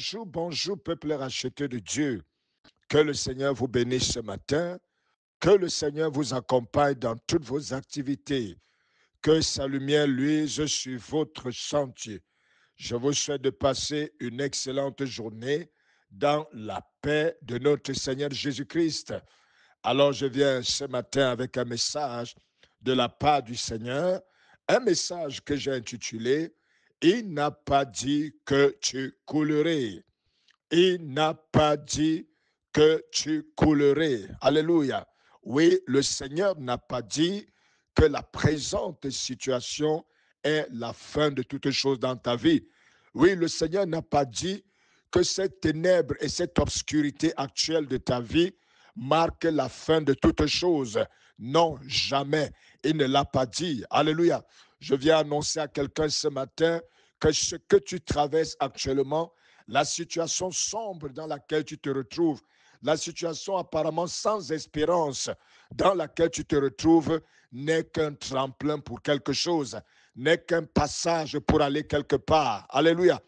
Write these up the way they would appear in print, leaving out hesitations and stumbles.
Bonjour, bonjour, peuple racheté de Dieu. Que le Seigneur vous bénisse ce matin. Que le Seigneur vous accompagne dans toutes vos activités. Que sa lumière luise sur votre sentier. Je vous souhaite de passer une excellente journée dans la paix de notre Seigneur Jésus-Christ. Alors je viens ce matin avec un message de la part du Seigneur, un message que j'ai intitulé « Il n'a pas dit que tu coulerais ». Il n'a pas dit que tu coulerais. Alléluia. Oui, le Seigneur n'a pas dit que la présente situation est la fin de toutes choses dans ta vie. Oui, le Seigneur n'a pas dit que cette ténèbre et cette obscurité actuelle de ta vie marquent la fin de toutes choses. Non, jamais. Il ne l'a pas dit. Alléluia. Je viens annoncer à quelqu'un ce matin que ce que tu traverses actuellement, la situation sombre dans laquelle tu te retrouves, la situation apparemment sans espérance dans laquelle tu te retrouves n'est qu'un tremplin pour quelque chose, n'est qu'un passage pour aller quelque part. Alléluia.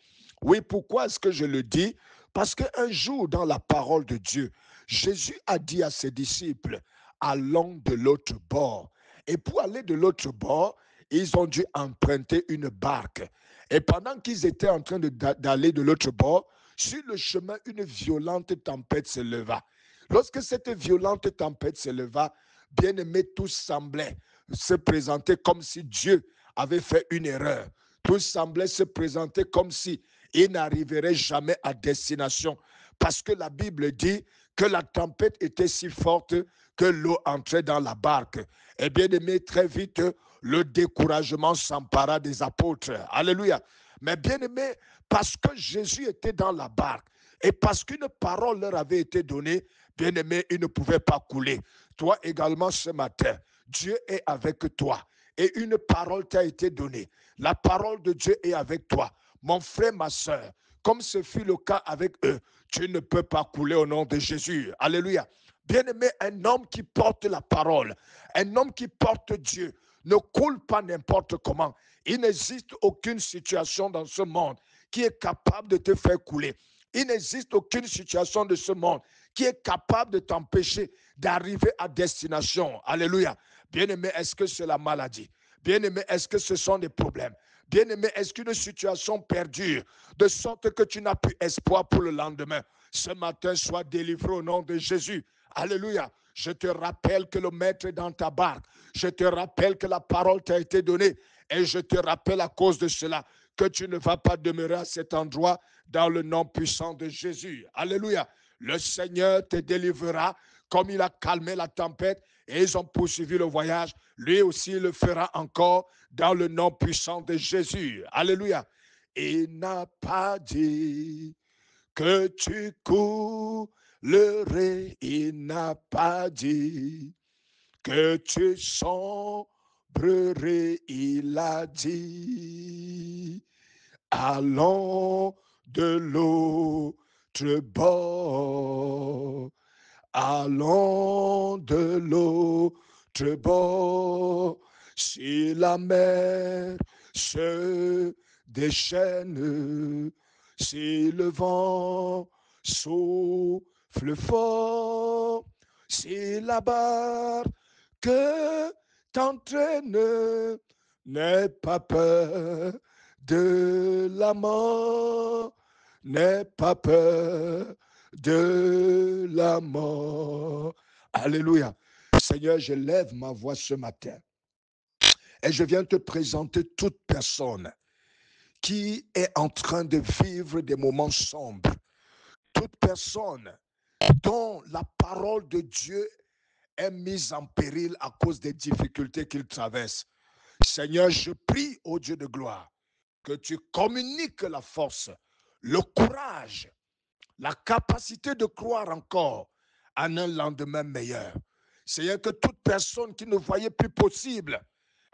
Oui, pourquoi est-ce que je le dis? Parce qu'un jour dans la parole de Dieu, Jésus a dit à ses disciples, allons de l'autre bord. Et pour aller de l'autre bord, ils ont dû emprunter une barque. Et pendant qu'ils étaient en train d'aller de l'autre bord, sur le chemin, une violente tempête se leva. Lorsque cette violente tempête se leva, bien-aimés, tout semblait se présenter comme si Dieu avait fait une erreur. Tout semblait se présenter comme si il n'arriverait jamais à destination. Parce que la Bible dit que la tempête était si forte que l'eau entrait dans la barque. Et bien aimé, très vite, le découragement s'empara des apôtres. Alléluia. Mais bien aimé, parce que Jésus était dans la barque et parce qu'une parole leur avait été donnée, bien aimé, ils ne pouvaient pas couler. Toi également ce matin, Dieu est avec toi et une parole t'a été donnée. La parole de Dieu est avec toi. Mon frère, ma soeur, comme ce fut le cas avec eux, tu ne peux pas couler au nom de Jésus. Alléluia. Bien-aimé, un homme qui porte la parole, un homme qui porte Dieu, ne coule pas n'importe comment. Il n'existe aucune situation dans ce monde qui est capable de te faire couler. Il n'existe aucune situation de ce monde qui est capable de t'empêcher d'arriver à destination. Alléluia. Bien-aimé, est-ce que c'est la maladie? Bien-aimé, est-ce que ce sont des problèmes? Bien-aimé, est-ce qu'une situation perdure de sorte que tu n'as plus espoir pour le lendemain? Ce matin, sois délivré au nom de Jésus. Alléluia. Je te rappelle que le maître est dans ta barque. Je te rappelle que la parole t'a été donnée. Et je te rappelle à cause de cela que tu ne vas pas demeurer à cet endroit dans le nom puissant de Jésus. Alléluia. Le Seigneur te délivrera comme il a calmé la tempête et ils ont poursuivi le voyage. Lui aussi le fera encore dans le nom puissant de Jésus. Alléluia. Il n'a pas dit que tu coulerais, il n'a pas dit que tu sombrerais, il a dit, allons de l'autre bord, allons de l'autre bord, si la mer se déchaîne, si le vent souffle fort, si la barque t'entraîne, n'aie pas peur de la mort, n'aie pas peur de la mort. Alléluia. Seigneur, je lève ma voix ce matin et je viens te présenter toute personne qui est en train de vivre des moments sombres, toute personne dont la parole de Dieu est mise en péril à cause des difficultés qu'il traverse. Seigneur, je prie au Dieu de gloire que tu communiques la force, le courage, la capacité de croire encore en un lendemain meilleur. Seigneur, que toute personne qui ne voyait plus possible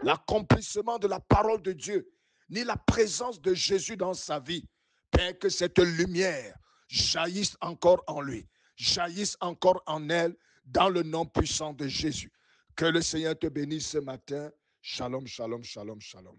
l'accomplissement de la parole de Dieu, ni la présence de Jésus dans sa vie, Père, que cette lumière jaillisse encore en lui, jaillisse encore en elle, dans le nom puissant de Jésus. Que le Seigneur te bénisse ce matin. Shalom, shalom, shalom, shalom.